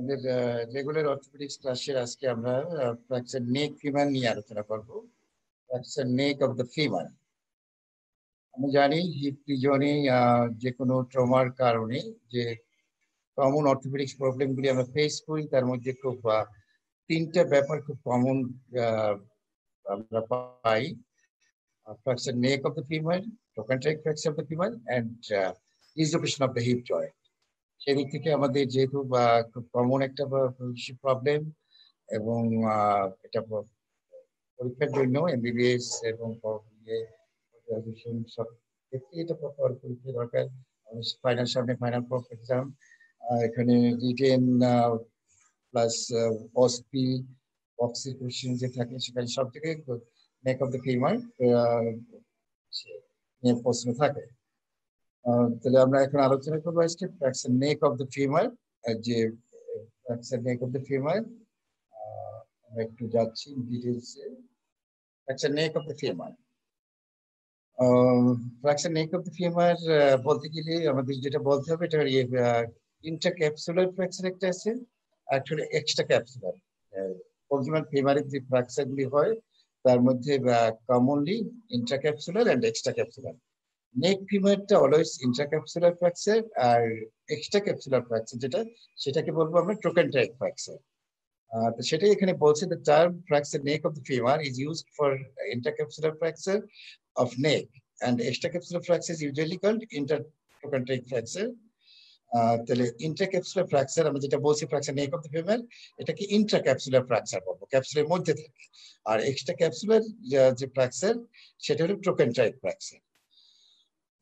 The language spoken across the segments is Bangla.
আমাদের রেগুলার অর্থোপেডিক্স ক্লাসের আজকে আমরা ফ্র্যাকচার নেক ফিমার নিয়ে আলোচনা করব। Fracture neck of the femur. আমি জানি হিপ রিজনে যে কোনো ট্রমার কারণে যে কমন অর্থোপেডিক্স প্রবলেমগুলি আমরা ফেস করি, তার মধ্যে খুব তিনটা ব্যাপার খুব কমন আমরা পাই: fracture neck of the femur, trochanteric fracture of the femur, and dislocation of the hip joint. সেদিক থেকে আমাদের যেহেতু খুব কমন একটা প্রবলেম এবং এটা পরীক্ষার জন্য এমবিবিএস এবং সব ক্ষেত্রে এটা পরীক্ষা দরকার। ফাইনাল সামনে ফাইনাল প্রফ এক্সাম, এখানে রিটেন প্লাস অসপি বক্সের কোশ্চেন যে থাকে সেখানে সব থেকে নেক অফ দ্য ফিমার নিয়ে প্রশ্ন থাকে। তাহলে আমরা এখন আলোচনা করবো আজকে fracture neck of the femur. যে fracture neck of the femur আমরা একটু যাচ্ছি ডিটেলসে। Fracture neck of the femur, fracture neck of the femur বলতে গেলে আমাদের যেটা বলতে হবে, এটা ইন্ট্রাক্যাপসুলার ফ্র্যাকচার একটা আছে, অ্যাকচুয়ালি এক্সট্রা ক্যাপসুলার। প্রক্সিমাল ফিমারের যে ফ্র্যাকচারগুলি হয় তার মধ্যে commonly intracapsular and extra capsular. Neck ফিমারটা অলওয়েজ ইন্ট্রাক্যাপসুলার ফ্র্যাকচার, আর এক্সট্রা ক্যাপসুলার ফ্র্যাকচার যেটা সেটাকে বলবো আমরা ট্রোকেন্টারিক ফ্র্যাকচার। তো সেটাই এখানে বলছে, the term fracture neck of the femur is used for intercapsular fracture of neck, and extracapsular fracture is usually called intertrochanteric fracture. তাহলে ইন্ট্রাক্যাপসুলার ফ্র্যাকচার আমরা যেটা বলছি fracture neck of the femur, এটাকে ইন্ট্রাক্যাপসুলার ফ্র্যাকচার বলবো, ক্যাপসুলের মধ্যে থাকে। আর এক্সট্রা ক্যাপসুলার যে ফ্র্যাকচার সেটা হলো ট্রোকেন্টারিক fracture.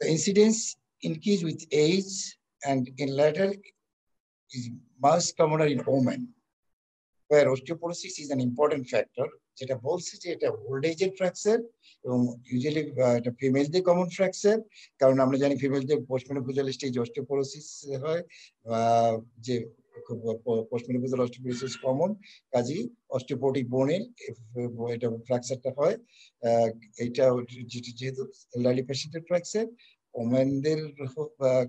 The incidence increase with age, and in later is much commoner in women, where osteoporosis is an important factor. যেটা বলছে যে এটা ওল্ড এজের ফ্র্যাকচার এবং ইউজুয়ালি এটা ফিমেলদের কমন ফ্র্যাকচার, কারণ আমরা জানি ফিমেলদের পোস্টমেনোপজাল স্টেজ অস্টিওপোরোসিস হয়, যে পোস্টমেনোপজাল অস্টিওপোরোসিস কমন, কাজেই অস্টিওপোরোটিক বোনের এটা ফ্র্যাকচারটা হয়। এটা যেহেতু এলডারলি পেশেন্টের ফ্র্যাকচার, ওমেনদের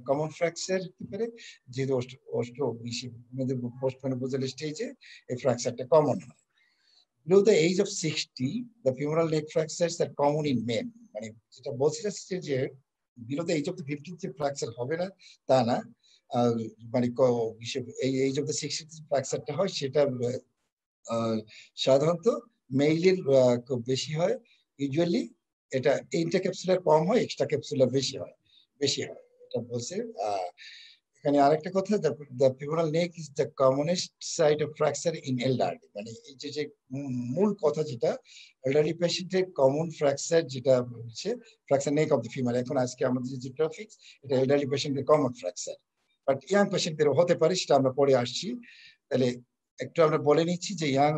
কমন ফ্র্যাকচার হতে পারে, যেহেতু পোস্টমেনোপজাল স্টেজে এই ফ্র্যাকচারটা কমন হয়। Below the age of 60, the femoral neck fractures are common in men. মানে যেটা বলছে যে below the age of the 50 যে ফ্র্যাকচার হবে না তা না, মানে এই এজ অফ দ্য 60 ফ্র্যাকচারটা হয় সেটা সাধারণত মেইলের খুব বেশি হয়। ইউজুয়ালি এটা ইন্টারক্যাপসুলার কম হয়, এক্সট্রা ক্যাপসুলার বেশি হয় এটা বলছে। এখানে আরেকটা কথা, the femoral neck is the commonest site of fracture in elderly. মানে এই যে মূল কথা যেটা এলডারলি পেশেন্টের কমন ফ্র্যাকচার যেটা হচ্ছে fracture neck of the femur. এখন আজকে আমাদের যে টপিকস এটা এলডারলি পেশেন্টের কমন ফ্র্যাকচার, বাট ইয়াং পেশেন্টদেরও হতে পারে, সেটা আমরা পরে আসছি। তাহলে একটু আমরা বলে নিচ্ছি যে ইয়াং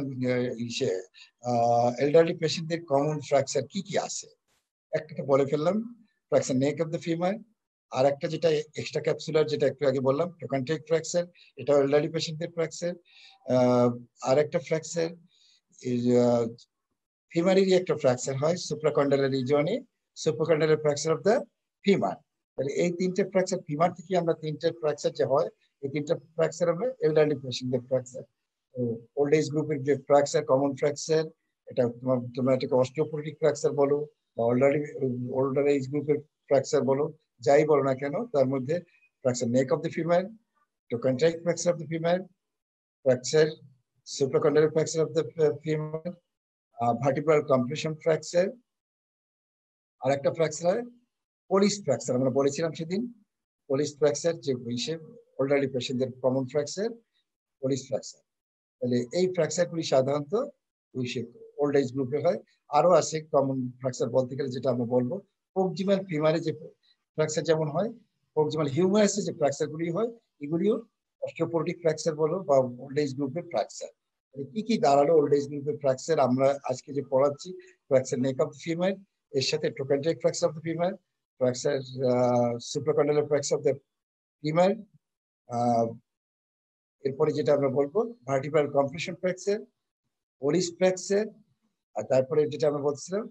এলডারলি পেশেন্টদের কমন ফ্র্যাকচার কি কি আছে। একটা বলে ফেললাম, fracture neck of the femur. আর একটা যেটা এক্সট্রা ক্যাপসুলার, যেটা একটু আগে বললাম ট্রোকেন্টারিক ফ্র্যাকচার, এটা এলডারলি পেশেন্টদের ফ্র্যাকচার। আর একটা ফ্র্যাকচার ফিমারেরই একটা ফ্র্যাকচার হয় সুপ্রাকন্ডালার রিজনে, supracondylar fracture of the femur. তাহলে এই তিনটে ফ্র্যাকচার ফিমার থেকে আমরা তিনটে ফ্র্যাকচার যে হয়, এই তিনটে ফ্র্যাকচার হবে এলডারলি পেশেন্টদের ফ্র্যাকচার। ওল্ড এজ গ্রুপের যে ফ্র্যাকচার কমন ফ্র্যাকচার, এটা তোমরা এটাকে অস্টিওপোরোটিক ফ্র্যাকচার বলো বা ওল্ডার এজ গ্রুপের ফ্র্যাকচার বলো, যাই বলো না কেন, তার মধ্যে fracture neck of the femur, trochanteric fracture of the femur, fracture supracondylar fracture of the femur, vertebral compression fracture. আর একটা ফ্র্যাকচার হয় পলিশ ফ্র্যাকচার, আমরা বলেছিলাম সেদিন পলিশ ফ্র্যাকচার, যে ওল্ডারলি পেশেন্টদের কমন ফ্র্যাকচার পলিশ ফ্র্যাকচার। তাহলে এই ফ্র্যাকচারগুলি সাধারণত ওল্ড এজ গ্রুপে হয়। আরো আছে কমন ফ্র্যাকচার বলতে গেলে, যেটা আমরা বলবো প্রক্সিমাল ফিমারে যে ফ্র্যাকচার যেমন হয়, প্রক্সিমাল হিউমারাসে যে ফ্র্যাকচারগুলি হয়, এগুলিও অস্টিওপোরোটিক ফ্র্যাকচার বলো বা ওল্ড এজ গ্রুপের ফ্র্যাকচার। কি কি দাঁড়ালো ওল্ড এজ গ্রুপের ফ্র্যাকচার? আমরা আজকে যে পড়াচ্ছি fracture neck of the femur, এর সাথে trochanteric fracture of the femur, fracture supracondylar fracture of the femur, এরপরে যেটা আমরা বলবো ভার্টিব্রাল কম্প্রেশন ফ্র্যাকচার, পলিশ ফ্র্যাকচার, আর তারপরে যেটা আমরা বলছিলাম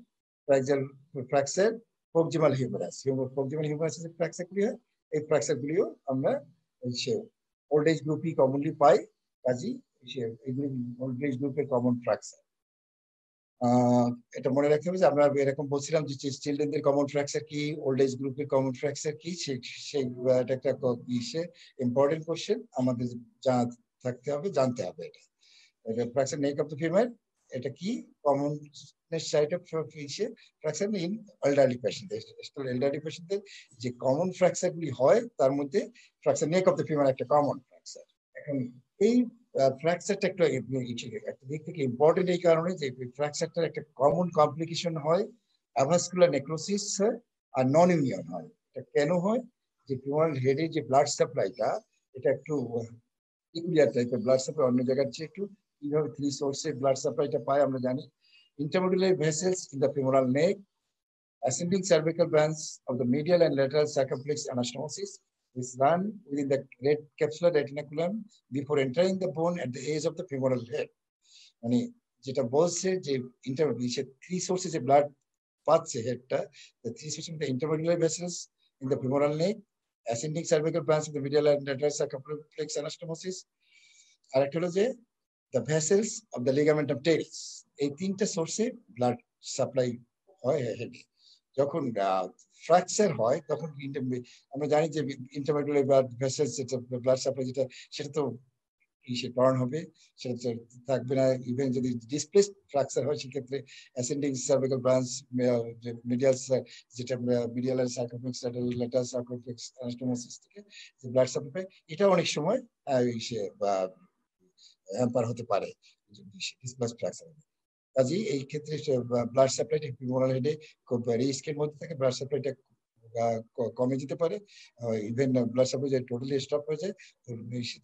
ফ্র্যাকচার প্রক্সিমাল হিউমারাস। প্রক্সিমাল হিউমারাসের যে ফ্র্যাকচারগুলি হয়, এই ফ্র্যাকচারগুলিও আমরা ওল্ড এজ গ্রুপই কমনলি পাই। কাজী এগুলি ওল্ড এজ গ্রুপের কমন ফ্র্যাকচার। এটা মনে রাখতে হবে যে আমরা এরকম বলছিলাম যে চিলড্রেনদের কমন ফ্র্যাকচার কি, ওল্ড এজ গ্রুপের কমন ফ্র্যাকচার কি, সেই এটা একটা ইম্পর্টেন্ট কোশ্চেন, আমাদের জানা থাকতে হবে, জানতে হবে। এটা fracture neck of the femur, এটা কি common site of fracture in elderly পেশেন্টদের। এল্ডারলি পেশেন্টদের যে কমন ফ্র্যাকচার গুলি হয় তার মধ্যে fracture neck of the femur একটা কমন ফ্র্যাকচার। এখন এই ফ্র্যাকচারটা একটা দিক থেকে ইম্পর্টেন্ট এই কারণে যে ফ্র্যাকচারটার একটা কমন কমপ্লিকেশন হয়, অ্যাভাসকুলার নেক্রোসিস আর নন ইউনিয়ন হয়। এটা কেন হয়? যে ফিমারাল হেডের যে ব্লাড সাপ্লাইটা, এটা একটু পিকুলিয়ার টাইপের ব্লাড সাপ্লাই, অন্য জায়গার চেয়ে একটু কিভাবে থ্রি সোর্সে ব্লাড সাপ্লাইটা পায় আমরা জানি। Intermediary vessels in the femoral neck, ascending cervical bands of the medial and lateral circumflex anastomosis is run within the red capsular retinaculum before entering the bone at the edge of the femoral head. মানে যেটা বলছে যে থ্রি সোর্সে যে ব্লাড পাচ্ছে হেডটা, the three sources of the intermedullary vessels in the femoral neck, ascending cervical bands of the medial and lateral circumflex anastomosis, আর একটা হলো যে the vessels of the ligamentum teres। এই তিনটা সোর্সে ব্লাড সাপ্লাই হয় হেডে। যখন ফ্র্যাকচার হয় তখন আমরা জানি যে ইন্টারমেডিউলার ব্লাড ভেসেলস, যেটা ব্লাড সাপ্লাই, যেটা সেটা তো টর্ন হবে, সেটা থাকবে না। ইভেন যদি ডিসপ্লেসড ফ্র্যাকচার হয় সেক্ষেত্রে অ্যাসেন্ডিং সার্ভিক্যাল ব্রাঞ্চ, মিডিয়াল, যেটা medial circumflex lateral circumflex anastomosis থেকে যে ব্লাড সাপ্লাই, এটা অনেক সময় হ্যাম্পার হতে পারে ডিসপ্লেসড ফ্র্যাকচার। কাজেই এই ক্ষেত্রে ব্লাড সাপ্লাইটা ফিমোরাল হেডে খুব রিস্কের মধ্যে থাকে, ব্লাড সাপ্লাইটা কমে যেতে পারে, ইভেন ব্লাড সাপ্লাই যদি টোটালি স্টপ হয়ে যায়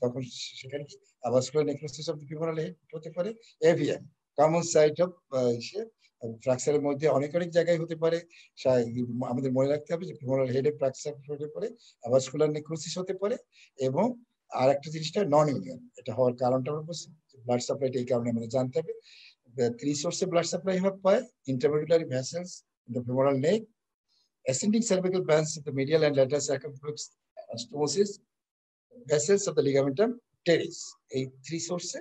তখন সেখানে avascular necrosis of the femoral head হতে পারে। এভিএন কমন সাইট অফ ফ্র্যাকচারের মধ্যে অনেক জায়গায় হতে পারে। আমাদের মনে রাখতে হবে যে ফিমোরাল হেডে ফ্র্যাকচার হতে পারে, অ্যাভাসকুলার নেক্রোসিস হতে পারে, এবং আর একটা জিনিসটা নন ইউনিয়ন। এটা হওয়ার কারণটা আমরা বলছি, ব্লাড সাপ্লাইটা এই কারণে আমাদের জানতে হবে। The three sources of blood supply have by intermedullary vessels in the femoral neck, ascending cervical bands of the medial and lateral circumflex anastomosis, vessels of the ligamentum teres। এই থ্রি সোর্সে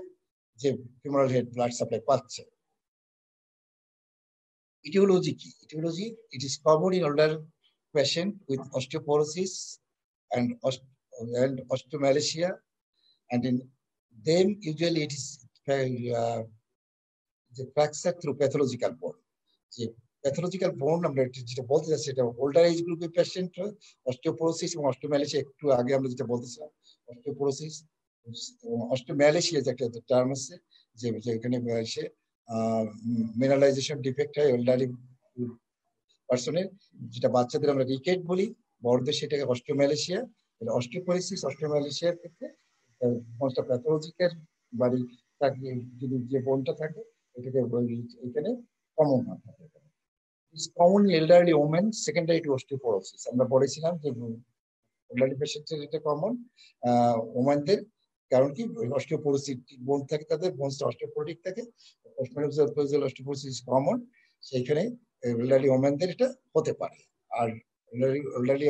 যে ফিমোরাল হেড ব্লাড সাপ্লাই পাচ্ছে। Etiology কি? Etiology, it is common in older patient with osteoporosis and osteomalacia, and in them usually it is যে ফ্র্যাকচার থ্রু প্যাথোলজিক্যাল বোন। যে প্যাথোলজিক্যাল বোন আমরা যেটা বলতে চাচ্ছি, এটা ওল্ডার এজ গ্রুপের পেশেন্ট অস্টিওপোরোসিস এবং অস্টিওম্যালেশিয়া, একটু আগে আমরা যেটা বলতেছিলাম অস্টিওপোরোসিস এবং অস্টিওম্যালেশিয়া যে একটা টার্ম আছে, যে এখানে সে মিনারালাইজেশন ডিফেক্ট হয় এল্ডারলি পার্সনের, যেটা বাচ্চাদের আমরা রিকেট বলি, বড়দের সেটাকে অস্টিওম্যালেশিয়া। অস্টিওপোরোসিস অস্টিওম্যালেশিয়ার ক্ষেত্রে প্যাথোলজিক্যাল বাড়ি থাকে, যদি যে বোনটা থাকে এটাকে এখানে কমন না থাকে। Common elderly women secondary to osteoporosis. আমরা পড়েছিলাম যে এল্ডারলি পেশেন্টের এটা কমন ওমেনদের, কারণ কি অস্টিওপোরোসিস বোন থাকে, তাদের বোনটা অস্টিওপোরোটিক থাকে, অস্টিওপোরোসিস কমন, সেইখানে এল্ডারলি ওমেনদের এটা হতে পারে। আর এল্ডারলি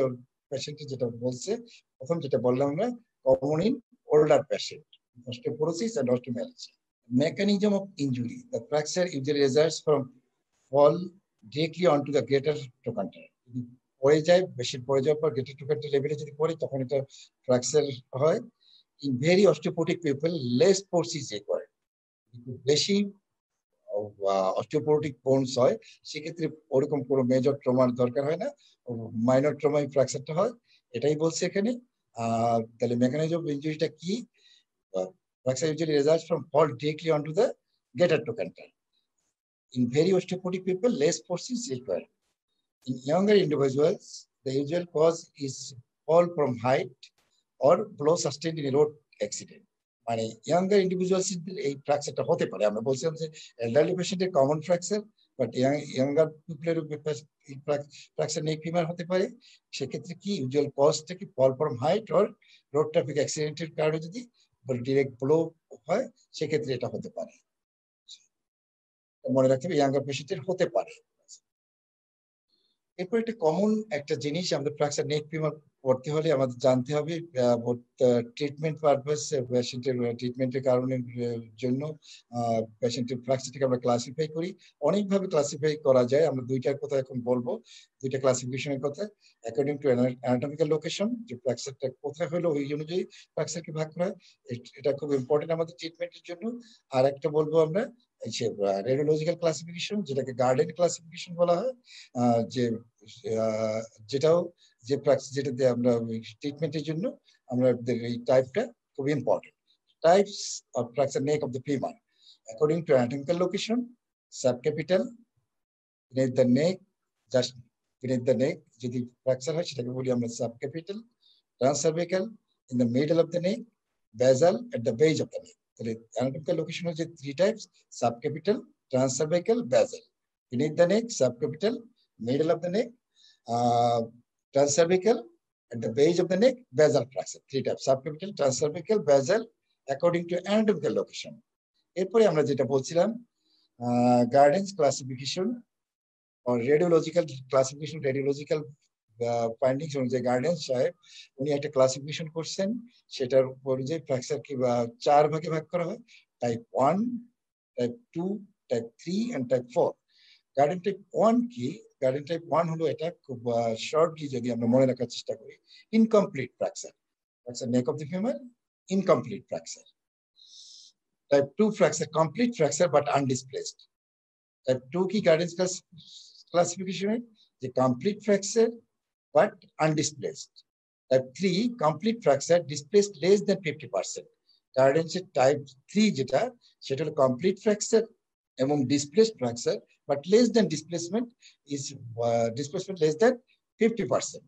পেশেন্টের যেটা বলছে, প্রথম যেটা বললাম আমরা, common in older patient, osteoporosis and osteomalacia. Mechanism of injury: the fracture usually results from fall directly onto the greater trochanter. পড়ে যায়, বেশি পড়ে যাওয়ার পর গ্রেটার ট্রোকান্টার লেভেলে যদি পড়ে তখন এটা ফ্র্যাকচার হয়। In very osteoporotic people less force is required. বেশি অস্টিওপোরোটিক বোনস হয় সেক্ষেত্রে ওরকম কোনো মেজর ট্রমার দরকার হয় না, মাইনর ট্রমায় ফ্র্যাকচারটা হয়, এটাই বলছে এখানে। তাহলে মেকানিজম অফ ইনজুরিটা কি? Fracture usually results from fall directly onto the greater trochanter. In very osteoporotic people, less force is required. In younger individuals, the usual cause is fall from height or blow sustained in a road accident. মানে ইয়াঙ্গার ইন্ডিভিজুয়ালস এই ফ্র্যাকচারটা হতে পারে। আমরা বলছিলাম যে এল্ডারলি পেশেন্টের কমন ফ্র্যাকচার, বাট ইয়াঙ্গার পিপলের ফ্র্যাকচার নেক ফিমার হতে পারে। সেক্ষেত্রে কি ইউজুয়াল কজটা কি fall from height or road traffic অ্যাক্সিডেন্টের কারণে যদি ডিরেক্ট ব্লো হয় সেক্ষেত্রে এটা হতে পারে। মনে রাখতে হবে ইয়াঙ্গার পেশেন্টের হতে পারে। এরপর একটা কমন একটা জিনিস আমাদের ফ্র্যাকচার নেক ফিমার করতে হলে আমাদের জানতে হবে ট্রিটমেন্ট পারপাস, পেশেন্টের ট্রিটমেন্টের কারণের জন্য পেশেন্টের ফ্র্যাকচারটাকে আমরা ক্লাসিফাই করি। অনেকভাবে ক্লাসিফাই করা যায়, আমরা দুইটার কথা এখন বলবো, দুইটা ক্লাসিফিকেশনের কথা। অ্যাকর্ডিং টু অ্যানাটমিক্যাল লোকেশন, যে ফ্র্যাকচারটা কোথায় হলো ওই অনুযায়ী ফ্র্যাকচারকে ভাগ করা হয়। এটা খুব ইম্পর্টেন্ট আমাদের ট্রিটমেন্টের জন্য। আর একটা বলবো আমরা রেডিওলজিক্যাল ক্লাসিফিকেশন, যেটাকে গার্ডেন ক্লাসিফিকেশন বলা হয়, যে যেটাও যে যেটাতে আমরা ট্রিটমেন্টের জন্য আমরা এই টাইপটা খুব important. Types of fracture neck of the femur according to anatomical location: subcapital, beneath the neck, just beneath the neck যদি ফ্র্যাকচার হয় সেটাকে বলি আমরা subcapital; transcervical, in the middle of the neck; basal, at the base of the neck. তাহলে অ্যানাটমিক্যাল লোকেশন হচ্ছে three types: subcapital, transcervical, basal. Beneath the neck, subcapital; middle of the neck, transcervical; at the base of the neck, basal fracture. Three types: subcapital, transcervical, basal, according to anatomical location. এরপরে আমরা যেটা বলছিলাম, gardens classification or radiological classification, radiological findings অনুযায়ী গার্ডেন্স সাহেব উনি একটা ক্লাসিফিকেশন করছেন, সেটার অনুযায়ী ফ্র্যাকচারকে চার ভাগে ভাগ করা হয়: type 1, type 2, type 3 and type 4। Garden type 1 কি? গার্ডেন টাইপ 1 হলো, এটা খুব শর্টলি যদি আমরা মনে রাখার চেষ্টা করি, incomplete fracture, fracture neck of the femur, incomplete fracture. Type 2 fracture complete fracture but undisplaced. Type 2 কি গার্ডেন্স ক্লাসিফিকেশনে? যে complete fracture but undisplaced. Type 3 complete fracture displaced less than 50%। গার্ডেন্সের টাইপ 3 যেটা, সেটা হলো কমপ্লিট ফ্র্যাকচার এবং displaced fracture, but less than displacement is displacement less than 50%.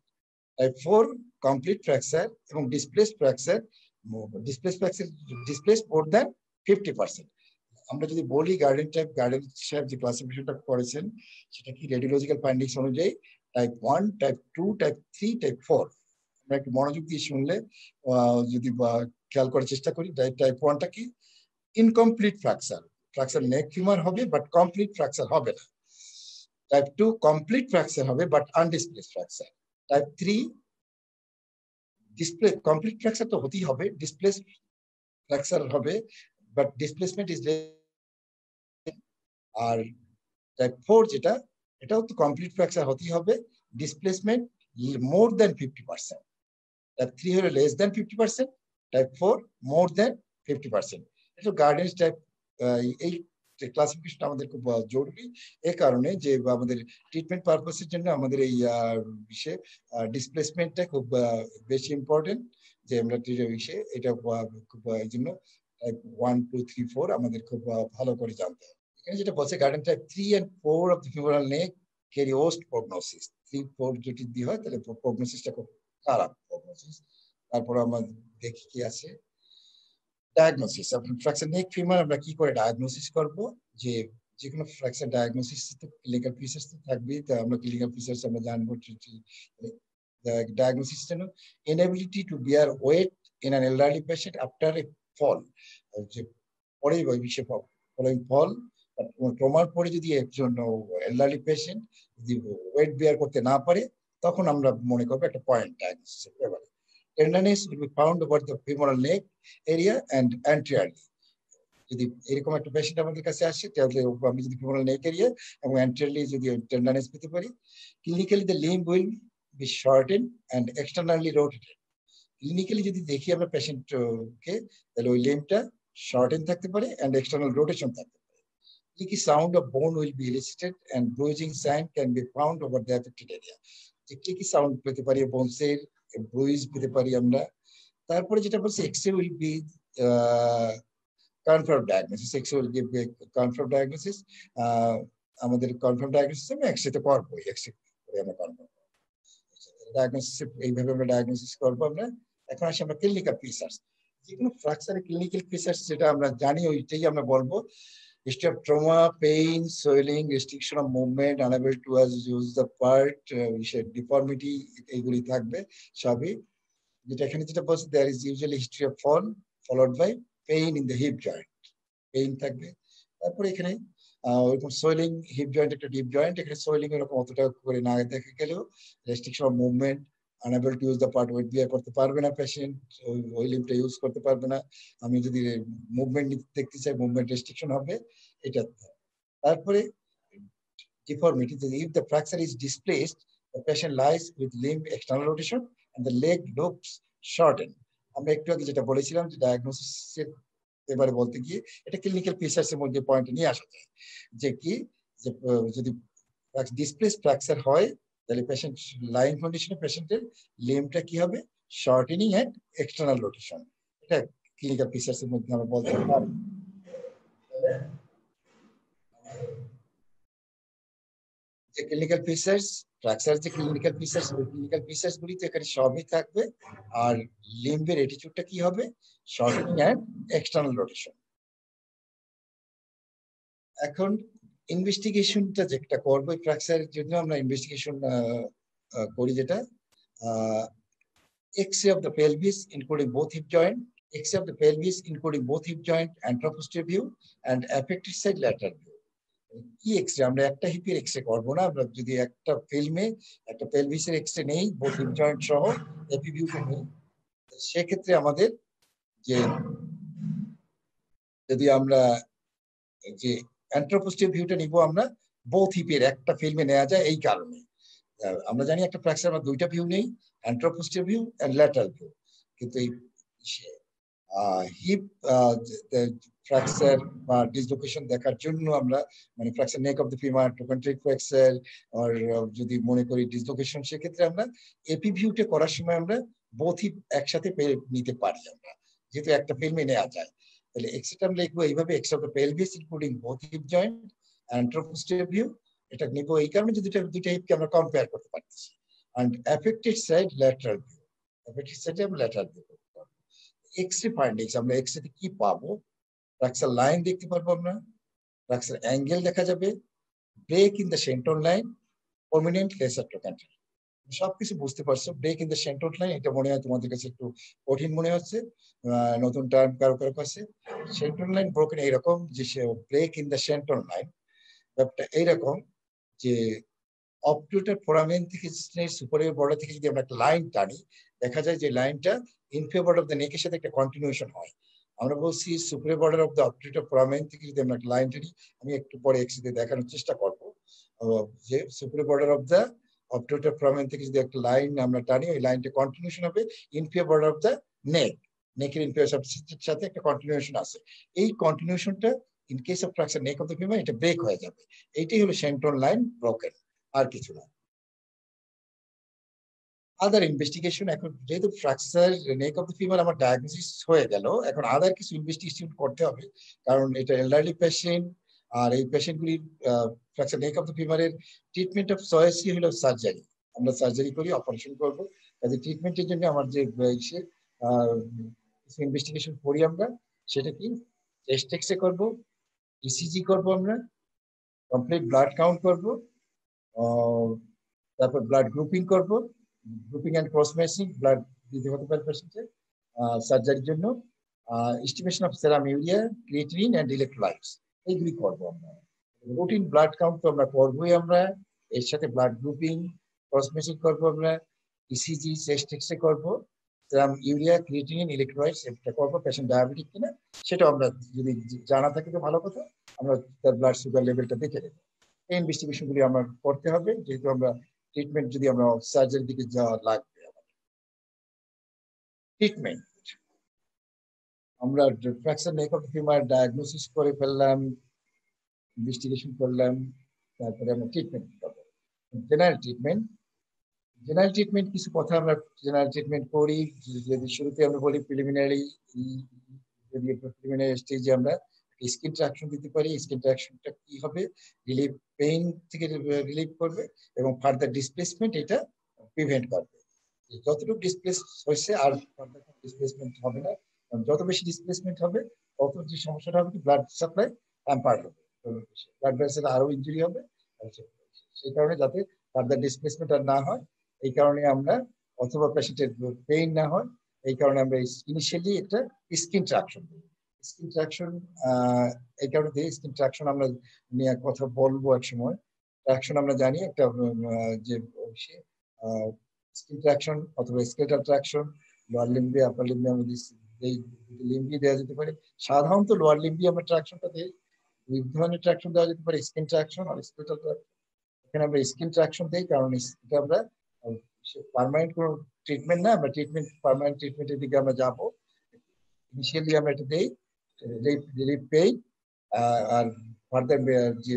Type 4 complete fracture এবং displaced fracture, displaced more than 50%. আমরা যদি বলি গার্ডেন টাইপ, গার্ডেন সাহেব যে ক্লাসিফিকেশনটা করেছেন সেটা কি রেডিওলজিক্যাল ফাইন্ডিংস অনুযায়ী টাইপ 1, টাইপ 2, টাইপ 3, টাইপ 4। আমরা একটু মনোযোগ দিয়ে শুনলে যদি খেয়াল করার চেষ্টা করি, টাইপ 1টা কি? Incomplete fracture, fracture neck femur হবে বাট কমপ্লিট ফ্র্যাকচার হবে না। টাইপ 2 কমপ্লিট ফ্র্যাকচার হবে but undisplaced fracture. Type 3 display complete fracture তো হতেই হবে, ডিসপ্লেসড ফ্র্যাকচার হবে বাট ডিসপ্লেসমেন্ট ইজ। আর টাইপ 4 যেটা, এটাও তো কমপ্লিট ফ্র্যাকচার হতেই হবে, ডিসপ্লেসমেন্ট মোর দেন 50%। টাইপ 3 হলো লেস দেন 50%, টাইপ 4 মোর দেন 50%। এটা গার্ডেন্স টাইপ। এই ক্লাসিফিকেশন আমাদের খুব জরুরি এই কারণে যে আমাদের ট্রিটমেন্ট পারপাসের জন্য আমাদের এই বিষয়ে ডিসপ্লেসমেন্টটা খুব বেশি ইম্পর্টেন্ট, যে আমরা বিষয়ে এটা খুব এই জন্য টাইপ 1, 2, 3, 4 আমাদের খুব ভালো করে জানতে হবে। এখানে যেটা বলছে, garden type 3 and 4 of the femoral neck carry worst prognosis. 3, 4 যদি দিয়ে হয় তাহলে প্রগনোসিসটা খুব খারাপ প্রগনোসিস। তারপর আমরা দেখি কি আছে ডায়াগনোসিস। ফ্র্যাকচার নেক ফিমার আমরা কি করে ডায়াগনোসিস করব? যে কোনো ফ্র্যাকচার ডায়াগনোসিস তো ক্লিনিক্যাল ফিচার্স তো থাকবেই, তো আমরা ক্লিনিক্যাল ফিচার্স আমরা জানবো। ডায়াগনোসিস জন্য inability to bear weight in an elderly patient after a fall, যে পরে বিষয়ে ফলোইং ফল, ট্রমার পরে যদি একজন এল্ডারলি পেশেন্ট যদি ওয়েট বিয়ার করতে না পারে, তখন আমরা মনে করবো একটা পয়েন্ট ডায়াগনোসিসের ব্যাপারে। Tenderness will be found over the femoral neck area and anteriorly. যদি এরকম একটা পেশেন্ট আমাদের কাছে আসে, তাহলে আমি যদি ফিমোরাল নেক এরিয়া এবং anteriorly যদি টেন্ডারনেস পেতে পারি, clinically the limb will be shortened and externally rotated. Clinically যদি দেখি আমরা পেশেন্টকে, তাহলে ওই লিম্বটা শর্টেন থাকতে পারে and external rotation থাকতে পারে। Clicky sound of bone will be elicited and bruising sign can be found over the affected area. যে ক্লিকি সাউন্ড পেতে পারি, বোনসের ব্রুইজ পেতে পারি আমরা। তারপরে যেটা বলছে, x-ray will be confirm diagnosis. X-ray will give confirm diagnosis. আমাদের কনফার্ম ডায়াগনোসিস আমরা এক্সরেতে করবো, এক্সরে করে আমরা কনফার্ম ডায়াগনোসিস, এইভাবে আমরা ডায়াগনোসিস করবো আমরা। এখন আসি আমরা ক্লিনিক্যাল ফিচার্স। যে কোনো ফ্র্যাকচারের ক্লিনিক্যাল ফিচার্স যেটা আমরা জানি ওইটাই আমরা বলবো। History of trauma, pain, swelling, restriction of movement, unable to use the part, deformity, এইগুলি থাকবে সবই। যেটা এখানে যেটা বলছে, there is usually history of fall followed by pain in the hip joint, pain থাকবে। তারপরে এখানে ওইরকম সোয়েলিং, হিপ জয়েন্ট একটা ডিপ জয়েন্ট, এখানে সোয়েলিং এরকম অতটা করে না দেখা গেলেও restriction of movement, unable to use the part, weight bear করতে পারবে না পেশেন্ট, ওই লিম্বটা ইউজ করতে পারবে না। আমি যদি মুভমেন্ট দেখতে চাই, মুভমেন্ট রেস্ট্রিকশন হবে এটা। তারপরে deformity, if the fracture is displaced, the patient lies with limb external rotation and the leg looks shortened. আমরা একটু আগে যেটা বলেছিলাম যে ডায়াগনোসিসের এবারে বলতে গিয়ে এটা ক্লিনিক্যাল ফিচার্সের মধ্যে পয়েন্ট নিয়ে আসা যায়, যে কি যে যদি ডিসপ্লেস ফ্র্যাকচার হয় তাহলে পেশেন্ট লাইন কন্ডিশনে পেশেন্টের লিম্বটা কি হবে, শর্টেনিং এন্ড এক্সটার্নাল রোটেশন। এটা ক্লিনিক্যাল ফিচার্সের মধ্যে আমরা বলতে পারি। যে ক্লিনিক্যাল ফিচার্স, ফ্র্যাকচার যে ক্লিনিক্যাল ফিচার্স, ওই ক্লিনিক্যাল ফিচার্স গুলি তো এখানে সবই থাকবে। আর লিম্বের অ্যাটিটিউডটা কি হবে, শর্টেনিং এন্ড এক্সটার্নাল রোটেশন। এখন ইনভেস্টিগেশনটা যেটা করবো ফ্র্যাকচারের জন্য, আমরা ইনভেস্টিগেশন করি যেটা X-ray of the pelvis including both hip joint, X-ray of the pelvis including both hip joint, anteroposterior view and affected side lateral view. কি এক্সরে, আমরা একটা হিপের এক্সরে করবো না, আমরা যদি একটা ফিল্মে একটা পেলভিসের এক্সরে নেই বোথ হিপ জয়েন্ট সহ এপি ভিউটা নেই, সেক্ষেত্রে আমাদের যে যদি আমরা যে অ্যান্ট্রোপোস্টিরিয়র ভিউটা নিব আমরা বোথ হিপের একটা ফিল্মে নেওয়া যায়। এই কারণে আমরা জানি একটা ফ্র্যাকচার আমরা দুইটা ভিউ নেই, অ্যান্ট্রোপোস্টিরিয়র ভিউ এন্ড ল্যাটারাল ভিউ, কিন্তু এই হিপ ফ্র্যাকচার বা ডিসলোকেশন দেখার জন্য আমরা মানে fracture neck of the femur, trochanteric fracture আর যদি মনে করি ডিসলোকেশন, সেক্ষেত্রে আমরা এপি ভিউটা করার সময় আমরা বোথ হিপ একসাথে নিতে পারি আমরা, যেহেতু একটা ফিল্মে নেওয়া যায়। তাহলে এক্সটা আমরা লিখবো এইভাবে, X of the pelvis including both hip joint anteroposterior view. এটা নিব এই কারণে যে দুইটা হিপকে আমরা কম্পেয়ার করতে পারতেছি। And affected side lateral view, affected সাইডে আমরা ল্যাটারাল ভিউ করতে পারবো। এক্সরে ফাইন্ডিংস, আমরা এক্সরে কি পাবো, ফ্র্যাকচার লাইন দেখতে পারবো আমরা, ফ্র্যাকচার অ্যাঙ্গেল দেখা যাবে, break in the Shenton line, prominent lesser trochanter. সবকিছু বুঝতে পারছো। Break in the Shenton line, এটা মনে হয় তোমাদের কাছে একটু কঠিন মনে হচ্ছে, নতুন টার্ম কারো কারো কাছে। সেন্ট্রন লাইন ব্রোকেন এইরকম যে break in the Shenton line ব্যাপারটা এইরকম যে অবটুটার ফোরামেন থেকে সুপারিয়র বর্ডার থেকে যদি আমরা একটা লাইন টানি, দেখা যায় যে লাইনটা ইন ফেভার অফ দ্য নেকের সাথে একটা কন্টিনিউশন হয়। আমরা বলছি superior border of the obturator foramen থেকে যদি আমরা একটা লাইন টানি, আমি একটু পরে এক্সরে দেখানোর চেষ্টা করবো যে superior border of the obturator foramen থেকে যদি একটা লাইন আমরা টানি, ওই লাইনটা কন্টিনিউশন হবে inferior border of the neck, নেকের ইনফিয়ার সাথে একটা কন্টিনিউশন আছে। এই কন্টিনিউশনটা in case of fracture neck of the femur এটা ব্রেক হয়ে যাবে। এইটাই হলো সেন্ট্রল লাইন ব্রোকেন, আর কিছু না। আদার ইনভেস্টিগেশন, এখন যেহেতু fracture neck of the femur আমার ডায়াগনোসিস হয়ে গেল, এখন আদার কিছু ইনভেস্টিগেশন করতে হবে, কারণ এটা এল্ডারলি পেশেন্ট। আর এই পেশেন্টগুলির ফ্র্যাকচার নেক অফ দ্য ফিমারের ট্রিটমেন্ট অফ চয়েসই হলো সার্জারি। আমরা সার্জারি করি, অপারেশন করবো, কাজে ট্রিটমেন্টের জন্য আমার যে কিছু ইনভেস্টিগেশন করি আমরা, সেটা কি চেস্ট এক্সরে করবো, ইসিজি করবো, আমরা কমপ্লিট ব্লাড কাউন্ট করবো, তারপর ব্লাড গ্রুপিং করবো, grouping and cross matching blood দিতে হতে পারে পেশেন্টের সার্জারির জন্য, estimation of serum urea, creatinine and electrolytes, এইগুলি করবো আমরা। রুটিন ব্লাড কাউন্ট তো আমরা করবোই, আমরা এর সাথে ব্লাড গ্রুপিং, ক্রস ম্যাচিং করবো, আমরা ইসিজি, চেস্ট এক্সরে করবো, সেরাম ইউরিয়া, ক্রিয়েটিনিন, ইলেকট্রোলাইটস এটা করবো। পেশেন্ট ডায়াবেটিক কিনা সেটাও আমরা যদি জানা থাকে তো ভালো কথা, আমরা তার ব্লাড সুগার লেভেলটা দেখে নেবো। এই ইনভেস্টিগেশন গুলি আমরা করতে হবে, যেহেতু আমরা ট্রিটমেন্ট যদি আমরা সার্জারির দিকে যাওয়া লাগবে। ট্রিটমেন্ট, আমরা fracture neck of the femur diagnosis করে ফেললাম, ইনভেস্টিগেশন করলাম, তারপরে আমরা ট্রিটমেন্ট করবো। জেনারেল ট্রিটমেন্ট, জেনারেল ট্রিটমেন্ট কিছু কথা আমরা জেনারেল ট্রিটমেন্ট করি। যদি শুরুতে আমরা বলি প্রিলিমিনারি, যদি প্রিলিমিনারি স্টেজে আমরা স্কিন ট্রাকশন দিতে পারি। স্কিন ট্রাকশনটা কি হবে, রিলিফ, পেইন থেকে রিলিফ করবে এবং ফার্দার ডিসপ্লেসমেন্ট এটা প্রিভেন্ট করবে। যতটুকু ডিসপ্লেস হয়েছে আর ফার্দার ডিসপ্লেসমেন্ট হবে না, যত বেশি ডিসপ্লেসমেন্ট হবে তত যে সমস্যাটা হবে, ব্লাড সাপ্লাই হ্যাম্পার হবে, ব্লাড ভেসেল আরো ইনজুরি হবে। সেই কারণে যাতে ফার্দার ডিসপ্লেসমেন্ট আর না হয়, এই কারণে আমরা, অথবা পেশেন্টের পেইন না হয়, এই কারণে আমরা ইনিশিয়ালি একটা স্কিন ট্রাকশন দিই। স্কিন ট্রাকশন এই কারণে দিই, স্কিন ট্রাকশন আমরা নিয়ে কথা বলবো এক সময়। ট্রাকশন আমরা জানি একটা যে স্কিন ট্রাকশন অথবা স্কেলেটাল ট্রাকশন, লোয়ার লিম্বে আপার লিম্বে আমাদের এই লিম্বই দেওয়া যেতে পারে। সাধারণত লোয়ার লিম্বি আমরা ট্রাকশনটা দিই। দুই ধরনের ট্রাকশন দেওয়া যেতে পারে, স্কিন ট্রাকশন আর স্কেলেটাল ট্রাকশন। এখানে আমরা স্কিন ট্রাকশন দিই কারণ এটা আমরা পার্মানেন্ট কোনো ট্রিটমেন্ট না, আমরা পার্মানেন্ট ট্রিটমেন্টের দিকে আমরা যাবো। ইনিশিয়ালি আমরা এটা দিই রিলিফ পেইন, আর ফার্দার যে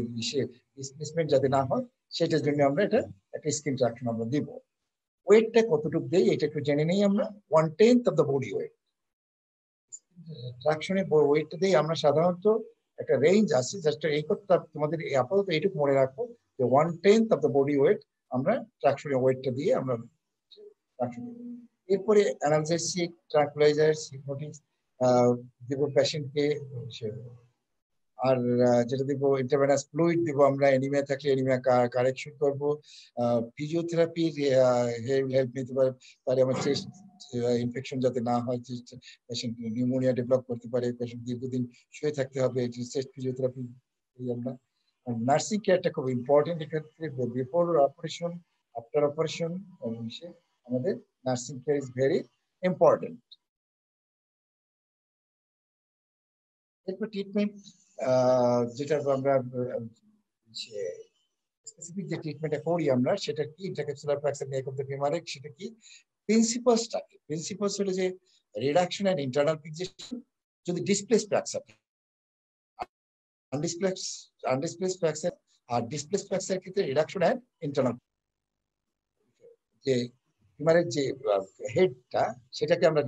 ডিসপ্লেসমেন্ট যাতে না হয় সেটার জন্য আমরা এটা একটা স্কিন ট্রাকশন আমরা দিব। ওয়েটটা কতটুকু দেই এটা একটু জেনে নেই আমরা। 1/10 অফ দ্য বডি ওয়েট ট্রাকশনে ওয়েটটা দিই আমরা সাধারণত একটা রেঞ্জ আছে, জাস্ট এই কথা তোমাদের আপাতত এইটুকু মনে রাখো যে 1/10 অফ দ্য বডি ওয়েট আমরা ট্রাকশনে ওয়েটটা দিয়ে আমরা ট্রাকশন। এরপরে অ্যানালজেসিক, ট্রাঙ্কুলাইজার, হিপনোটিক্স দিব পেশেন্টকে। আর যেটা দিব ইন্টারভেনাস ফ্লুইড দিব আমরা, এনিমিয়া থাকলে এনিমিয়া কারেকশন করব। ফিজিওথেরাপি হেল্প নিতে পারে আমার চেস্ট ইনফেকশন যাতে না হয়, পেশেন্ট নিউমোনিয়া ডেভেলপ করতে পারে, পেশেন্ট দীর্ঘদিন শুয়ে থাকতে হবে, চেস্ট ফিজিওথেরাপি আমরা। নার্সিং কেয়ারটা খুব ইম্পর্টেন্ট এক্ষেত্রে, বিফোর অপারেশন, আফটার অপারেশন আমাদের nursing care is very important. এরপর ট্রিটমেন্ট যেটা আমরা স্পেসিফিক যে ট্রিটমেন্টটা করি আমরা সেটা কি, ইন্ট্রাক্যাপসুলার ফ্র্যাকচার নেক অফ দ্য ফিমারেক, সেটা কি প্রিন্সিপালসটা কি? প্রিন্সিপালস হলো যে রিডাকশন এন্ড ইন্টারনাল ফিক্সেশন যদি ডিসপ্লেস ফ্র্যাকচার, আনডিসপ্লেস ফ্র্যাকচার আর ডিসপ্লেস ফ্র্যাকচার ক্ষেত্রে রিডাকশন এন্ড ইন্টারনাল, যে ফিমারের যে হেডটা সেটাকে আমরা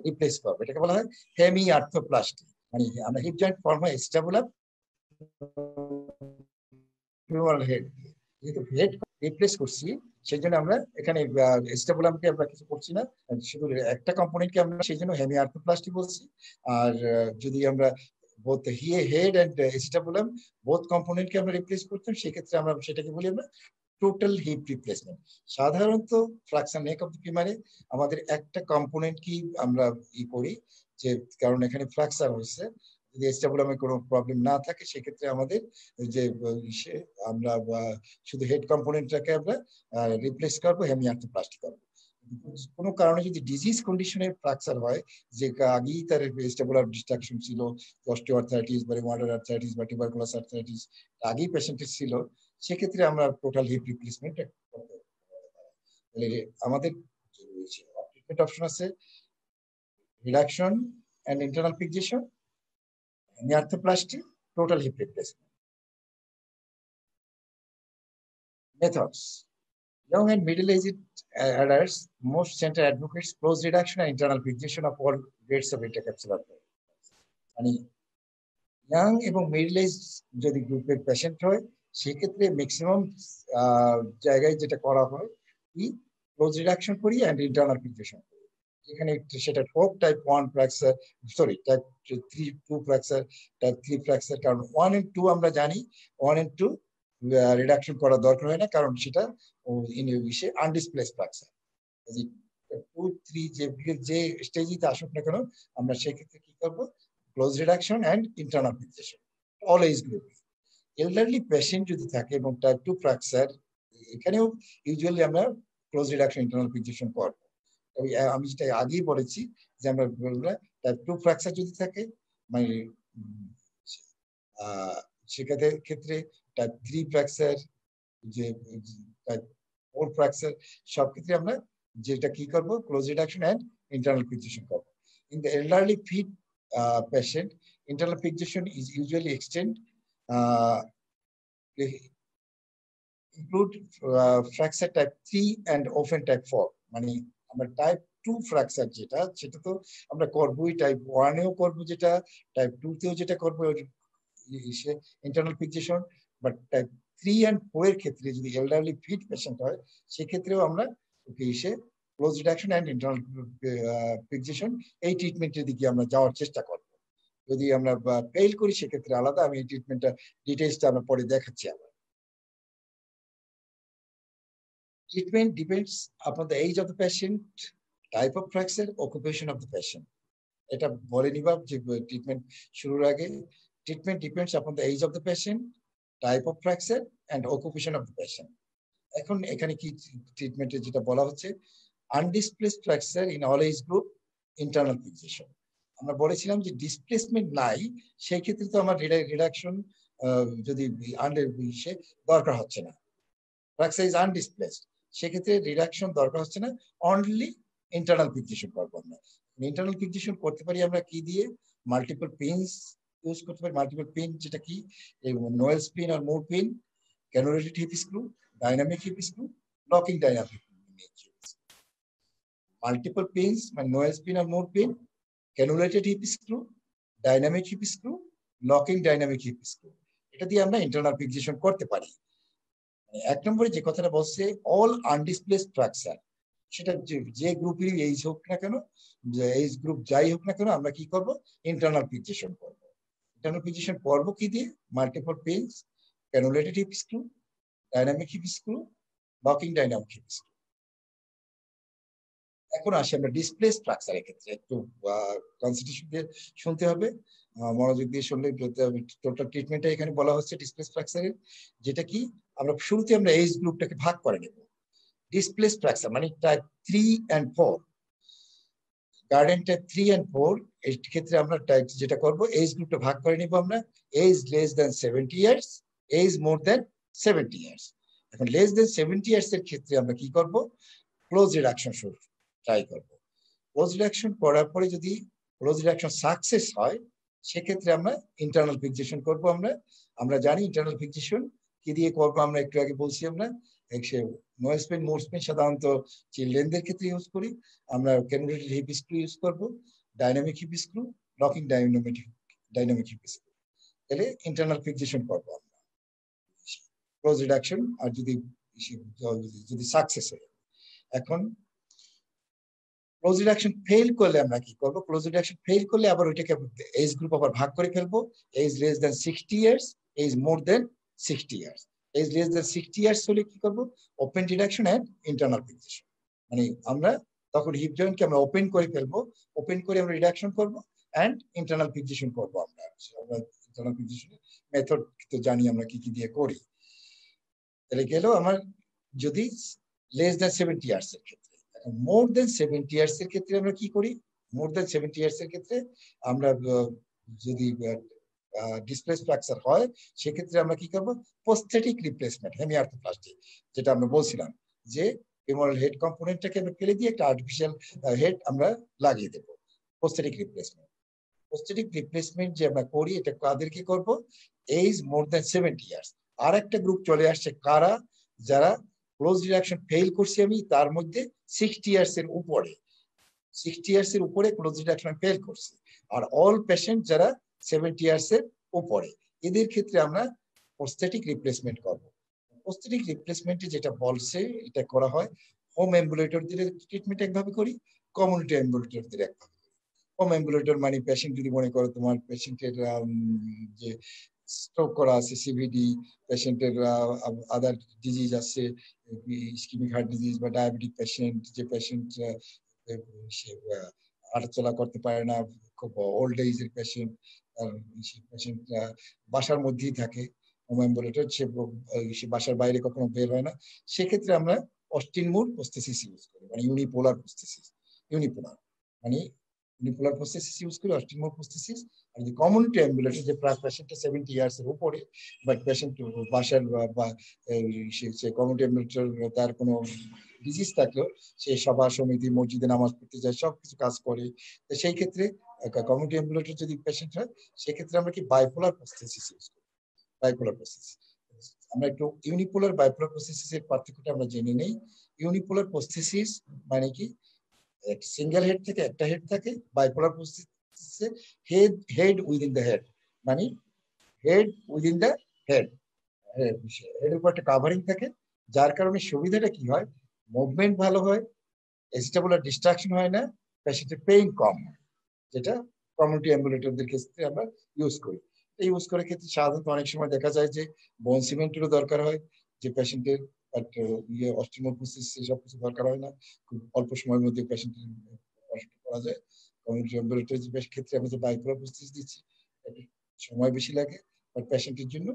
রিপ্লেস করবো, এটাকে বলা হয় হেমি আর্থোপ্লাস্টি। মানে আমরা হিপ জয়েন্ট ফর্ম হয় স্ট্যাবুলাম ফিউমারাল হেড, যেহেতু হেড রিপ্লেস করছি সেই জন্য আমরা এখানে স্টেবুলামকে আমরা কিছু করছি না, শুধু একটা কম্পোনেন্টকে আমরা সেই জন্য হেমি আর্থোপ্লাস্টি বলছি। আর যদি আমরা বোথ হেড অ্যান্ড স্টেবুলাম বোথ কম্পোনেন্টকে আমরা রিপ্লেস করতাম সেক্ষেত্রে আমরা সেটাকে বলি আমরা টোটাল হিপ রিপ্লেসমেন্ট। সাধারণত ফ্র্যাকচার নেক অফ দ্য ফিমারে আমাদের একটা কম্পোনেন্ট কি আমরা করি, যে কারণ এখানে ফ্র্যাকচার হয়েছে, যদি স্টেবুলামে কোনো প্রবলেম না থাকে সেক্ষেত্রে আমাদের যে আমরা শুধু হেড কম্পোনেন্টটাকে আমরা রিপ্লেস করবো, হেমি আর্থোপ্লাস্টি করবো। কোনো কারণে যদি ডিজিজ কন্ডিশনের ফ্র্যাকচার হয়, যে আগেই তার স্টেবুলার ডিস্ট্রাকশন ছিল, অস্টিওআর্থ্রাইটিস বা রিউমাটয়েড আর্থ্রাইটিস বা টিউবারকুলাস আর্থ্রাইটিস আগেই পেশেন্টের ছিল, সেক্ষেত্রে আমরা টোটাল হিপ রিপ্লেসমেন্ট করতে পারি। আমাদের ট্রিটমেন্ট অপশন আছে reduction and internal fixation, arthroplasty, total hip replacement. Methods. Young and middle-aged adults, most center advocates close reduction and internal fixation of all grades of intercapsular flow. মানে ইয়াং এবং মিডল এজ যদি গ্রুপের পেশেন্ট হয় সেক্ষেত্রে ম্যাক্সিমাম জায়গায় যেটা করা হয় কি ক্লোজ রিডাকশন করি অ্যান্ড ইন্টারনাল ফিক্সেশন করি, যেখানে সেটা হোক type 1 fracture, sorry type 2 fracture, type 3 fracture. কারণ 1 and 2 আমরা জানি 1 and 2 রিডাকশন করা দরকার হয় না, কারণ সেটা আনডিসপ্লেস ফ্র্যাকচার। 2, 3 যে স্টেজে আসুক না কেন আমরা সেক্ষেত্রে কি করবো, close reduction and internal fixation all age group. Elderly patient যদি থাকে এবং টাইপ 2 ফ্র্যাকচার, এখানেও ইউজুয়ালি আমরা ক্লোজ রিডাকশন ইন্টারনাল ফিক্সেশন করবো। আমি যেটা আগেই বলেছি যে আমরা টাইপ 2 ফ্র্যাকচার যদি থাকে মানে সেক্ষেত্রে টাইপ 3 ফ্র্যাকচার, যে টাইপ 4 ফ্র্যাকচার, সব ক্ষেত্রে আমরা যেটা কি করবো close reduction and internal fixation করবো। In the elderly fit patient, internal fixation is usually extend include fracture type 3 and often type 4. মানে আমরা টাইপ 2 ফ্র্যাকচার যেটা সেটা তো আমরা করবোই, টাইপ 1 এও করবো, যেটা টাইপ 2 তেও যেটা করবো internal fixation. But type 3 and 4 এর ক্ষেত্রে যদি এলডারলি ফিট পেশেন্ট হয় সেক্ষেত্রেও আমরা close reduction and internal fixation এই ট্রিটমেন্টের দিকে আমরা যাওয়ার চেষ্টা করব। যদি আমরা ফেল করি সেক্ষেত্রে আলাদা, আমি এই ট্রিটমেন্টটা ডিটেইলসটা আমরা পরে দেখাচ্ছি। আমরা treatment depends upon the age of the patient, type of fracture, occupation of the patient. এটা বলে নিবা যে ট্রিটমেন্ট শুরুর আগে treatment depends upon the age of the patient, type of fracture and occupation of the patient. এখন এখানে কি ট্রিটমেন্টে যেটা বলা হচ্ছে, undisplaced fracture in all age group, internal fixation. আমরা বলেছিলাম যে ডিসপ্লেসমেন্ট নাই, সেই ক্ষেত্রে তো আমার রিডাকশন যদি দরকার হচ্ছে না, ফ্র্যাকচার ইজ আনডিসপ্লেসড, সেক্ষেত্রে রিডাকশন দরকার হচ্ছে না, অনলি ইন্টারনাল ফিক্সেশন করবো আমরা। ইন্টারনাল ফিক্সেশন করতে পারি আমরা কি দিয়ে, মাল্টিপল পিনস ইউজ করতে পারি। মাল্টিপল পিন যেটা কি, নোয়েলস পিন আর Moore pin, cannulated hip screw, dynamic hip screw, locking dynamic. Multiple pins মানে নোয়েলস পিন আর Moore pin, cannulated hip screw, dynamic hip screw, locking dynamic hip screw, এটা দিয়ে আমরা ইন্টারনাল ফিক্সেশন করতে পারি। এক নম্বরে যে কথাটা বলছে অল আনডিসপ্লেসড ফ্র্যাকচার, সেটা যে গ্রুপেরই এইজ হোক না কেন, এইজ গ্রুপ যাই হোক না কেন, আমরা কি করব, ইন্টারনাল ফিক্সেশন করব। ইন্টারনাল ফিক্সেশন করব কি দিয়ে, multiple pins, cannulated hip screw, dynamic hip screw, locking dynamic hip screw. এখন আসি আমরা ডিসপ্লেস ফ্র্যাকচারের ক্ষেত্রে, একটু কনসেন্ট্রেশন দিয়ে শুনতে হবে, মনোযোগ দিয়ে শুনলে টোটাল ট্রিটমেন্টটা এখানে বলা হচ্ছে ডিসপ্লেস ফ্র্যাকচারের। যেটা কি, আমরা শুরুতে আমরা এজ গ্রুপটাকে ভাগ করে নেব। ডিসপ্লেস ফ্র্যাকচার মানে type 3 and 4, garden type 3 and 4 এই ক্ষেত্রে আমরা টাইপ যেটা করব, এজ গ্রুপটা ভাগ করে নিব আমরা, age less than 70 years, age more than 70 years. এখন লেস দ্যান 70 ইয়ার্স এর ক্ষেত্রে আমরা কি করব, ক্লোজ রিডাকশন শুরু ট্রাই করব। ক্লোজ রিডাকশন করার পরে যদি ক্লোজ রিডাকশন সাকসেস হয়, সেক্ষেত্রে আমরা ইন্টারনাল ফিক্সেশন করব। আমরা জানি ইন্টারনাল ফিক্সেশন কি দিয়ে করবো, আমরা একটু আগে বলছি, আমরা নোয়েলস পেন, মোর্স পেন সাধারণত চিলড্রেনদের ক্ষেত্রে ইউজ করি। আমরা ক্যানুলেটেড হিপ স্ক্রু ইউজ করবো, dynamic hip screw, locking dynamic hip screw, তাহলে ইন্টারনাল ফিক্সেশন করবো আমরা ক্লোজ রিডাকশন, আর যদি সাকসেস হয়। এখন ক্লোজ রিডাকশন ফেল করলে আমরা কি করবো, ক্লোজ রিডাকশন ফেল করলে আবার ওইটাকে এজ গ্রুপ আবার ভাগ করে ফেলবো, age less than 60 years, age more than 60 years. Age less than 60 years হলে কি করবো, open reduction and internal fixation, মানে আমরা তখন হিপ জয়েন্টকে আমরা ওপেন করে ফেলবো, ওপেন করে আমরা রিডাকশন করবো এন্ড ইন্টারনাল ফিক্সেশন করবো। আমরা ইন্টারনাল ফিক্সেশনের মেথড তো জানি আমরা কি কি দিয়ে করি। তাহলে গেল আমার যদি লেস দ্যান 70 ইয়ার্স এর ক্ষেত্রে। মোর দেন 70 ইয়ার্স এর ক্ষেত্রে আমরা কি করি, মোর দেন 70 ইয়ার্স এর ক্ষেত্রে আমরা যদি ডিসপ্লেস ফ্র্যাকচার হয়, সেক্ষেত্রে আমরা কি করবো, প্রস্থেটিক রিপ্লেসমেন্ট, হেমিআর্থোপ্লাস্টি, যেটা আমরা বলছিলাম যে ফিমোরাল হেড কম্পোনেন্টটাকে আমরা ফেলে দিয়ে একটা আর্টিফিশিয়াল হেড আমরা লাগিয়ে দেবো, প্রস্থেটিক রিপ্লেসমেন্ট। প্রস্থেটিক রিপ্লেসমেন্ট যে আমরা করি, এটা কাদেরকে করব, এজ মোর দেন 70 ইয়ার্স। আর একটা গ্রুপ চলে আসছে কারা, যারা ক্লোজ রিডাকশন ফেল করছি আমি, তার মধ্যে 60 ইয়ার্স এর উপরে, 60 ইয়ার্স এর উপরে ক্লোজ রিডাকশন ফেল করছে, আর অল পেশেন্ট যারা 70 ইয়ার্স এর উপরে, এদের ক্ষেত্রে আমরা প্রস্থেটিক রিপ্লেসমেন্ট করব। প্রস্থেটিক রিপ্লেসমেন্টে যেটা বলছে, এটা করা হয় হোম অ্যাম্বুলেটরদের ট্রিটমেন্ট একভাবে করি, কমিউনিটি অ্যাম্বুলেটরদের একভাবে। হোম অ্যাম্বুলেটর মানে পেশেন্ট যদি মনে করো তোমার পেশেন্টের যে স্ট্রোক করা আছে, সিভিডি, পেশেন্টের আদার ডিজিজ আছে, ইসকিমিক হার্ট ডিজিজ বা ডায়াবেটিক পেশেন্ট, যে পেশেন্ট সে হাঁটাচলা করতে পারে না, খুব ওল্ড এজের পেশেন্ট, সেই পেশেন্ট বাসার মধ্যেই থাকে, হোম অ্যাম্বুলেটর, সে বাসার বাইরে কখনো বের হয় না, সেক্ষেত্রে আমরা অস্টিন মুর প্রস্থেসিস ইউজ করি, মানে ইউনিপোলার প্রস্থেসিস। ইউনিপোলার মানে ইউনিপোলার প্রস্থেসিস ইউজ করি, অস্টিন মুর প্রস্থেসিস। আর যদি কমিউনিটি অ্যাম্বুলেটর, যে পেশেন্টটা 70 ইয়ার্স এর উপরে, বাট পেশেন্ট বাসার বা সে কমিউনিটি অ্যাম্বুলেটর, তার কোনো ডিজিজ থাকলেও সে সভা সমিতি, মসজিদে নামাজ পড়তে যায়, সবকিছু কাজ করে, তো সেই ক্ষেত্রে কমিউনিটি অ্যাম্বুলেটর যদি পেশেন্ট হয়, সেক্ষেত্রে আমরা কি বাইপোলার প্রস্থেসিস ইউজ করি, বাইপোলার প্রস্থেসিস। আমরা একটু ইউনিপোলার বাইপোলার প্রস্থেসিস এর পার্থক্যটা আমরা জেনে নেই। ইউনিপোলার প্রস্থেসিস মানে কি, সিঙ্গেল হেড থেকে একটা হেড থাকে, বাইপোলার প্রস্থেসিসে হেড উইদিন দ্য হেড, মানে হেড উইদিন দ্য হেড, হেডের উপর একটা কাভারিং থাকে, যার কারণে সুবিধাটা কি হয়, মুভমেন্ট ভালো হয়, এস্টেবুলার ডিস্ট্রাকশন হয় না, পেশেন্টের পেইন কম হয়, যেটা কমিউনিটি অ্যাম্বুলেটরদের ক্ষেত্রে আমরা ইউজ করি। এই ইউজ করার ক্ষেত্রে সাধারণত অনেক সময় দেখা যায় যে বোন সিমেন্টেরও দরকার হয়, যে পেশেন্টের অস্টিওমোপ্রোসিস সবকিছু দরকার হয় না, খুব অল্প সময়ের মধ্যে পেশেন্টের করা যায়। কমিউনিটি এম্বুলেটরি ক্ষেত্রে আমি যে বাইপোলার প্রসেস দিচ্ছি সময় বেশি লাগে, বাট পেশেন্টের জন্য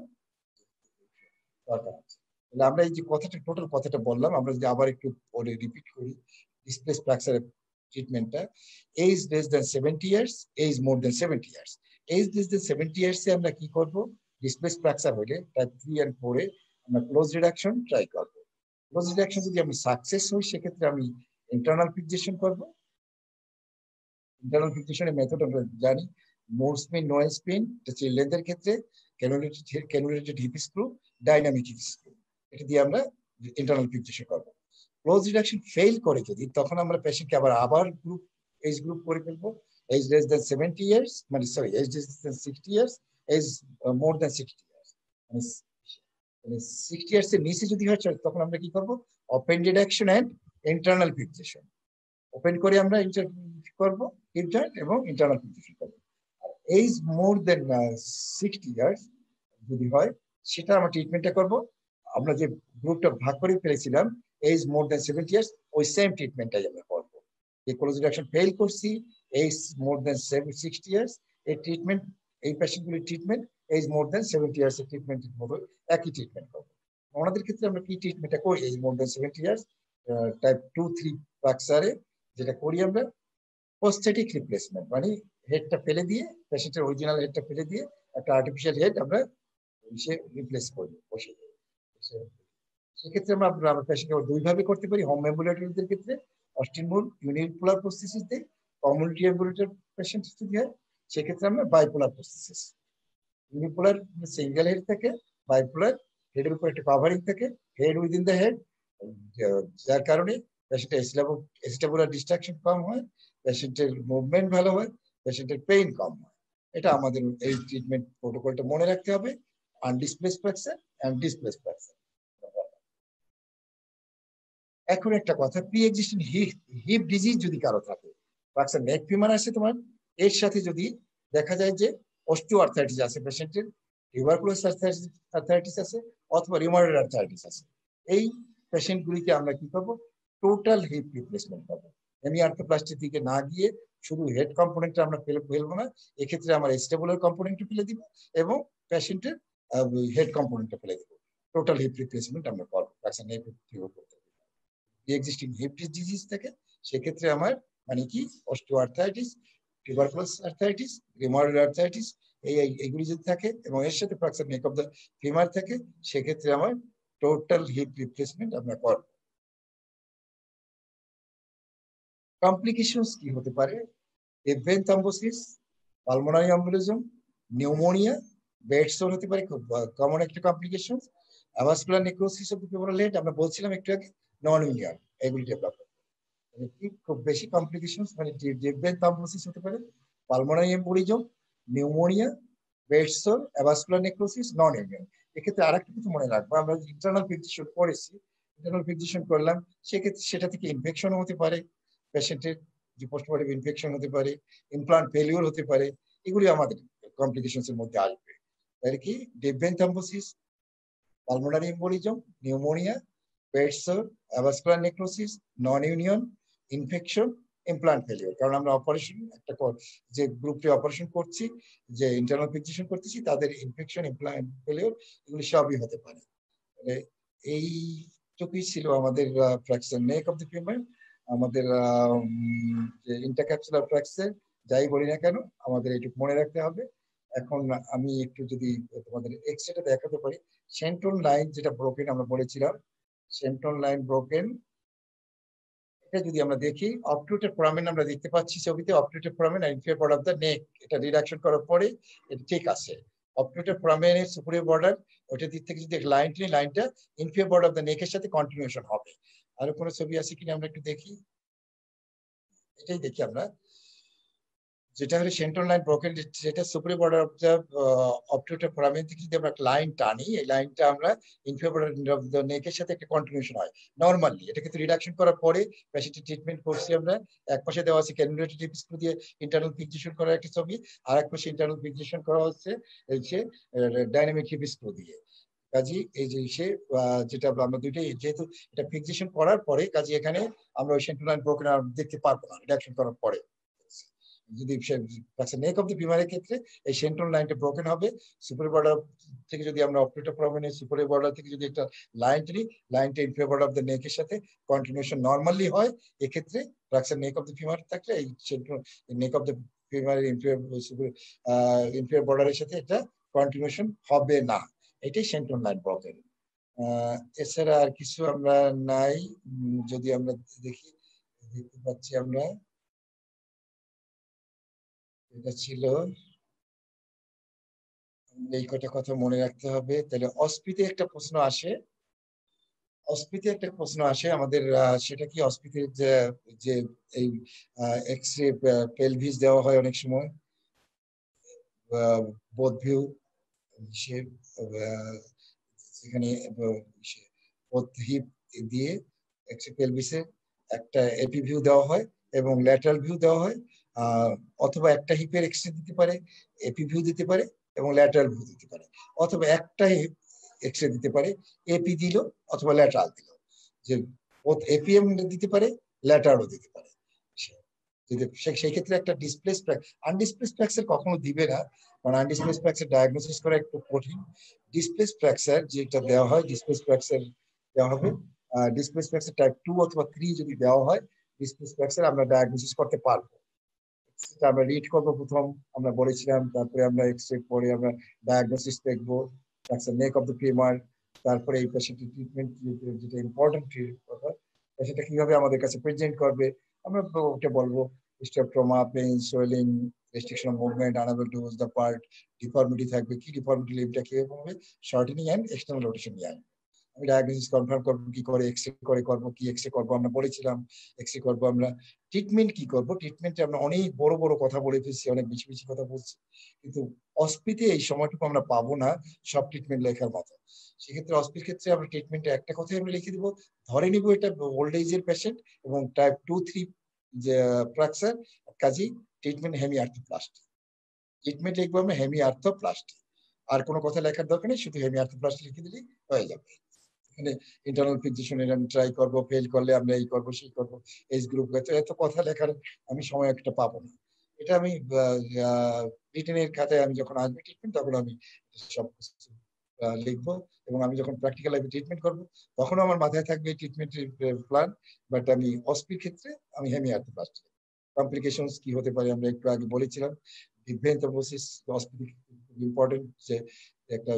দরকার আছে। তাহলে আমরা এই যে কথাটা টোটাল কথাটা বললাম, আমরা যদি আবার একটু পরে রিপিট করি, ডিসপ্লেস ফ্র্যাকচারের ট্রিটমেন্টটা age less than 70 years, age more than 70 years. Age less than 70 ইয়ার্সে আমরা কি করব, ডিসপ্লেস ফ্র্যাকচার হলে টাইপ 3 এন্ড 4 এ আমরা ক্লোজ রিডাকশন ট্রাই করব। ক্লোজ রিডাকশন যদি আমি সাকসেস হই সেক্ষেত্রে আমি ইন্টারনাল ফিক্সেশন করব। ইন্টারনাল ফিক্সেশনের মেথড আমরা জানি, মোর স্পিন, নো স্পিন, চিলড্রেনদের ক্ষেত্রে cannulated hip screw, dynamic hip screw, এটা দিয়ে আমরা ইন্টারনাল ফিক্সেশন করব। ক্লোজ রিডাকশন ফেল করে যদি, তখন আমরা পেশেন্টকে আবার গ্রুপ এজ গ্রুপ করে ফেলবো, এজ লেস দেন 70 ইয়ার্স, মানে sorry age less than 60 years, age more than 60 years, মানে 60 ইয়ার্স এর নিচে যদি হয় তখন আমরা কি করব, open reduction and internal fixation. Open করে আমরা করব হিপ জয়েন্ট এবং ইন্টারনাল ফিক্সেশন করব। আর এজ মোর দেন 60 ইয়ার্স যদি হয় সেটা আমরা ট্রিটমেন্টটা করব, আমরা যে গ্রুপটা ভাগ করে ফেলেছিলাম এজ মোর দেন 70 ইয়ার্স, ওই সেম ট্রিটমেন্টটাই আমরা করব। এই ক্লোজ রিডাকশন ফেল করছি, এজ মোর দেন 60 ইয়ার্স, এই ট্রিটমেন্ট, এই পেশেন্টগুলির treatment age more than 70 years এর ট্রিটমেন্টের মতো একই ট্রিটমেন্ট করব। আমাদের ক্ষেত্রে আমরা কি ট্রিটমেন্টটা করি, age more than 70 years type 2-3 ফ্র্যাকচারে যেটা করি আমরা প্রস্থেটিক রিপ্লেসমেন্ট, মানে হেডটা ফেলে দিয়ে, পেশেন্টের অরিজিনাল হেডটা ফেলে দিয়ে একটা আর্টিফিশিয়াল হেড আমরা রিপ্লেস করি বসে। সেক্ষেত্রে আমরা পেশেন্টকে দুইভাবে করতে পারি, হোম অ্যাম্বুলেটরিদের ক্ষেত্রে অস্টিনবুল ইউনিপোলার প্রস্থেসিস দিই, কমিউনিটি অ্যাম্বুলেটরি পেশেন্ট যদি হয় সেক্ষেত্রে আমরা bipolar prosthesis. Unipolar single head থাকে, বাইপোলার হেডের উপর একটা কভারিং থাকে, হেড উইদিন দ্য হেড, যার কারণে পেশেন্টের এস্টাবুলার ডিস্ট্রাকশন কম হয়, পেশেন্টের মুভমেন্ট ভালো হয়, পেশেন্টের পেইন কম হয়। এটা আমাদের এই ট্রিটমেন্ট প্রোটোকলটা মনে রাখতে হবে, আনডিসপ্লেস ফ্র্যাকচার এন্ড ডিসপ্লেস ফ্র্যাকচার। এখন একটা কথা, প্রি এক্সিস্টিং হিপ ডিজিজ যদি কারো থাকে, ফ্র্যাকচার নেক ফিউমার আছে তোমার, এর সাথে যদি দেখা যায় যে অস্টিও আর্থাইটিস আছে পেশেন্টের, টিউবারকুলোস আর্থাইটিস আছে, অথবা রিউমাটয়েড আর্থাইটিস আছে, এই পেশেন্টগুলিকে আমরা কি করবো, টোটাল হিপ রিপ্লেসমেন্ট করবো। হেমি আর্থোপ্লাস্টির দিকে না গিয়ে শুধু হেড কম্পোনেন্টটা আমরা ফেলবো না, এক্ষেত্রে আমরা স্টেবুলার কম্পোনেন্টটা ফেলে দিব এবং পেশেন্টের হেড কম্পোনেন্টটা ফেলে দিব। টোটাল হিপ রিপ্লেসমেন্ট আমরা করবো ফ্র্যাকচার নেক করতে। এক্সিস্টিং হিপ ডিজিজ থাকে সেক্ষেত্রে আমার মানে কি osteo arthritis, tuberculous arthritis, rheumatoid arthritis, এইগুলি যদি থাকে এবং এর সাথে fracture neck of the femur থাকে, সেক্ষেত্রে আমার টোটাল হিপ রিপ্লেসমেন্ট আমরা করব। কমপ্লিকেশনস কি হতে পারে, deep vein thrombosis, pulmonary embolism, pneumonia, bed sore হতে পারে, খুব কমন একটা complication. Avascular necrosis of the femoral head, আমরা বলছিলাম একটু আগে, নন ইউনিয়ন, এগুলি ডেভেলপ খুব বেশি কমপ্লিকেশন, মানে ডিপ ভেন থ্রম্বোসিস হতে পারে, pulmonary embolism, pneumonia, bed sore, avascular necrosis, non union. এক্ষেত্রে আরেকটা কিছু মনে রাখবো, আমরা ইন্টারনাল ফিক্সেশন করেছি, ইন্টারনাল ফিক্সেশন করলাম, সেক্ষেত্রে সেটা থেকে ইনফেকশন হতে পারে, পেশেন্টের যে পোস্টমর্টম ইনফেকশন হতে পারে, ইমপ্লান্ট ফেলিওর হতে পারে, এগুলি আমাদের কমপ্লিকেশনস এর মধ্যে আসবে। তাই কি deep vein thrombosis, pulmonary embolism, pneumonia, bed sore, avascular necrosis, non union, infection, implant failure. কারণ আমরা অপারেশন একটা যে গ্রুপটি অপারেশন করছি, যে ইন্টারনাল ফিক্সেশন করতেছি, তাদের ইনফেকশন, ইমপ্লান্ট ফেলিওর, এগুলি সবই হতে পারে। এইটুকুই ছিল আমাদের fracture neck of the femur. আমাদের যে ইন্টারক্যাপসুলার ফ্র্যাকচার যাই বলি না কেন, আমাদের এইটুকু মনে রাখতে হবে। এখন আমি একটু যদি তোমাদের এক্সরেটা দেখাতে পারি, সেন্ট্রাল লাইন যেটা ব্রোকেন আমরা বলেছিলাম, সেন্ট্রাল লাইন ব্রোকেন, এটা যদি আমরা দেখি অবট্রুটেড ফোরামেন আমরা দেখতে পাচ্ছি ছবিতে, অবট্রুটেড ফোরামেন আর inferior part of the neck, এটা রিডাকশন করার পরে এটা ঠিক আছে। অবট্রুটেড ফোরামেনের সুপিরিয়র বর্ডার, ওইটার দিক থেকে যদি লাইন টেনে, লাইনটা ইনফিরিয়র বর্ডার অফ দ্য নেকের সাথে কন্টিনিউশন হবে। আরো কোনো ছবি আছে কিনা আমরা একটু দেখি, এটাই দেখি আমরা, যেটা হলো সেন্ট্রাল লাইন ব্রোকেন, যেটা superior border of the obturated foramen থেকে যদি আমরা একটা লাইন টানি, এই লাইনটা আমরা ইনফিরিয়র বর্ডার অফ দ্য নেকের সাথে একটা কন্টিনিউশন হয় নরমালি। এটা কিন্তু রিডাকশন করার পরে পেশেন্টের ট্রিটমেন্ট করছি আমরা, এক পাশে দেওয়া আছে ক্যানুলেটেড হিপ স্ক্রু দিয়ে ইন্টারনাল ফিক্সেশন করা একটা ছবি, আর এক পাশে ইন্টারনাল ফিক্সেশন করা হচ্ছে এই যে ডাইনামিক হিপ স্ক্রু দিয়ে। কাজী এই যে যেটা আমরা দুইটাই, যেহেতু এটা ফিক্সেশন করার পরে, কাজী এখানে আমরা ওই সেন্ট্রাল লাইন ব্রোকেন আর দেখতে পারবো না রিডাকশন করার পরে। যদি নেক অফ দ্য ফিমারের ক্ষেত্রে এই সেন্ট্রাল লাইনটা ব্রোকেন হবে। সুপার বর্ডার থেকে যদি আমরা অপারেটর প্রবলেমে সুপার বর্ডার থেকে যদি একটা লাইন টেনি, লাইনটা ইন ফেভার অফ দ্য নেকের সাথে কন্টিনিউশন নর্মালি হয়, এক্ষেত্রে fracture neck of the femur থাকলে এই সেন্ট্রাল নেক অফ দ্য ফিমারের ইনফেরিয়র বর্ডারের সাথে এটা কন্টিনিউশন হবে না। এটাই সেন্ট্রাল লাইন ব্রোকেন। এছাড়া আর কিছু আমরা নাই। যদি আমরা দেখি, দেখতে পাচ্ছি আমরা এটা ছিল, এই কটা কথা মনে রাখতে হবে। তাহলে অস্পিতে একটা প্রশ্ন আসে, আমাদের, সেটা কি অস্পিতে যে এই এক্স রে পেলভিস দেওয়া হয় অনেক সময়, বোথ ভিউ, সেখানে হিপ দিয়ে এক্স রে পেলভিসে একটা এপি ভিউ দেওয়া হয় এবং ল্যাটারাল ভিউ দেওয়া হয়, অথবা একটা হিপের এক্স রে দিতে পারে, এপি ভিউ দিতে পারে এবং ল্যাটারাল ভিউ দিতে পারে, অথবা একটা হিপ এক্স রে দিতে পারে, এপি দিল অথবা ল্যাটারাল দিল, যে এপিএম দিতে পারে, ল্যাটারালও দিতে পারে। সেই ক্ষেত্রে একটা ডিসপ্লেস আনডিসপ্লেস ফ্র্যাকচার কখনো দিবে না, কারণ আনডিসপ্লেস ফ্র্যাকচার ডায়াগনোসিস করা একটু কঠিন। ডিসপ্লেস ফ্র্যাকচার যেটা দেওয়া হয়, ডিসপ্লেস ফ্র্যাকচার দেওয়া হবে, ডিসপ্লেস ফ্র্যাকচার টাইপ 2 অথবা 3 যদি দেওয়া হয়, ডিসপ্লেস ফ্র্যাকচার আমরা ডায়াগনোসিস করতে পারবো। সেটা আমরা রিড করবো প্রথম, আমরা বলেছিলাম, তারপরে আমরা এক্সরে পরে আমরা ডায়াগনোসিস দেখবো, fracture neck of the femur, তারপরে এই পেশেন্টের ট্রিটমেন্ট, যেটা ইম্পর্টেন্ট কথা, সেটা কিভাবে আমাদের কাছে প্রেজেন্ট করবে, আমরা ওটা বলবো। History of trauma, pain, swelling, restriction of movement, unable to use the part, deformity থাকবে, কি ডিফর্মিটি, লিম্বটা কিভাবে হবে, শর্টেনিং এন্ড এক্সটার্নাল রোটেশন নিয়ে আসবে। আমি ডায়াগনোসিস কনফার্ম করবো কি করে, এক্সরে করে করবো, কি এক্সরে করবো আমরা বলেছিলাম, এক্সরে করবো আমরা। ট্রিটমেন্ট কি করবো, ট্রিটমেন্টে আমরা অনেক বড় বড় কথা বলে ফেলছি, অনেক বেশি বেশি কথা বলছি, কিন্তু অস্পিতে এই সময়টুকু আমরা পাবো না সব ট্রিটমেন্ট লেখার মতো। সেক্ষেত্রে অস্পির ক্ষেত্রে আমরা ট্রিটমেন্টে একটা কথাই আমরা লিখে দিব, ধরে নিব এটা ওল্ড এজের পেশেন্ট এবং টাইপ 2-3 যে ফ্র্যাকচার, কাজেই ট্রিটমেন্ট হেমি আর্থোপ্লাস্টি, ট্রিটমেন্ট লিখবো আমরা হেমি আর্থোপ্লাস্টি, আর কোনো কথা লেখার দরকার নেই, শুধু হেমি আর্থোপ্লাস্টি লিখে দিলেই হয়ে যাবে। এখানে ইন্টারনাল ফিজিশিয়ানের আমি ট্রাই করবো, ফেল করলে আমরা এই করবো সেই করবো, এজ গ্রুপ, এত কথা লেখার আমি সময় একটা পাবো না। এটা আমি রিটেনের খাতায় আমি যখন আসবে ট্রিটমেন্ট, তখন আমি সব লিখবো, এবং আমি যখন প্র্যাকটিক্যাল লাইফে ট্রিটমেন্ট করবো তখনও আমার মাথায় থাকবে ট্রিটমেন্টের প্ল্যান। বাট আমি অস্পির ক্ষেত্রে আমি হেমি আর্থোপ্লাস্টি, কমপ্লিকেশনস কি হতে পারে আমরা একটু আগে বলেছিলাম, ডিফারেন্ট থ্রম্বোসিস অস্পির ইম্পর্টেন্ট, যে একটা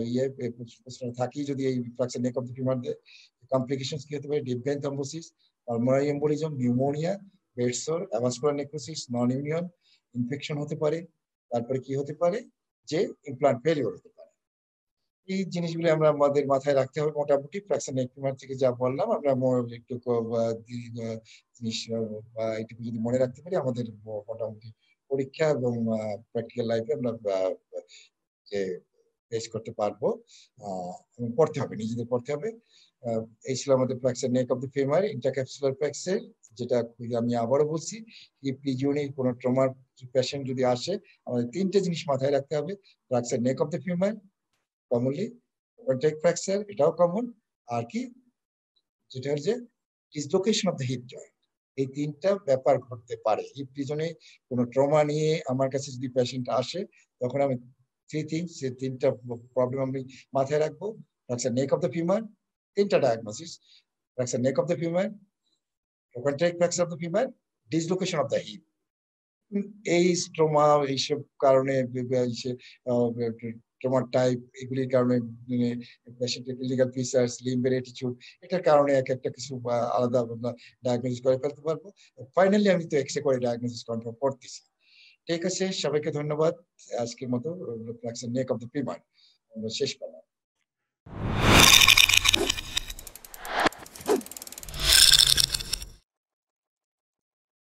প্রশ্ন থাকি যদি এই fracture neck of the femur, complications কি হতে পারে, different thrombosis, pulmonary embolism, pneumonia, bedsore, avascular necrosis, non immune infection হতে পারে, তারপরে কি হতে পারে, যে ইমপ্লান্ট ফেলিওর হতে পারে। এই জিনিসগুলো আমরা আমাদের মাথায় রাখতে হবে। মোটামুটি ফ্র্যাকচার নেক ফিমার থেকে যা বললাম আমরা একটু জিনিস এইটুকু যদি মনে রাখতে পারি, আমাদের মোটামুটি পরীক্ষা এবং প্র্যাকটিক্যাল লাইফে আমরা ফেস করতে পারবো, এবং পড়তে হবে, নিজেদের পড়তে হবে। এই ছিল আমাদের fracture neck of the femur, intercapsular fracture, যেটা আমি আবারও বলছি, কোনো ট্রমার পেশেন্ট যদি আসে, আমাদের 3টে জিনিস মাথায় রাখতে হবে, fracture neck of the femur commonly, contact fracture এটাও কমন, আর কি, যেটা হচ্ছে dislocation of the hip joint. এই 3টা ব্যাপার ঘটতে পারে হিপ রিজনে। কোনো ট্রমা নিয়ে আমার কাছে যদি পেশেন্ট আসে, তখন আমি 3টা প্রবলেম আমি মাথায় রাখবো, fracture neck of the femur, 3টা diagnosis, fracture neck of the femur, contact fracture of the femur, dislocation of the hip. এই ট্রমা, এইসব কারণে ট্রমার টাইপ, এগুলির কারণে পেশেন্টের ক্লিনিক্যাল ফিচার্স, লিম্বের অ্যাটিটিউড, এটার কারণে এক একটা কিছু আলাদা আলাদা ডায়াগনোসিস করে ফেলতে পারবো। ফাইনালি আমি তো এক্সরে করে ডায়াগনোসিস কনফার্ম করতেছি। ঠিক আছে, সবাইকে ধন্যবাদ। আজকের মতো fracture neck of the femur শেষ করলাম।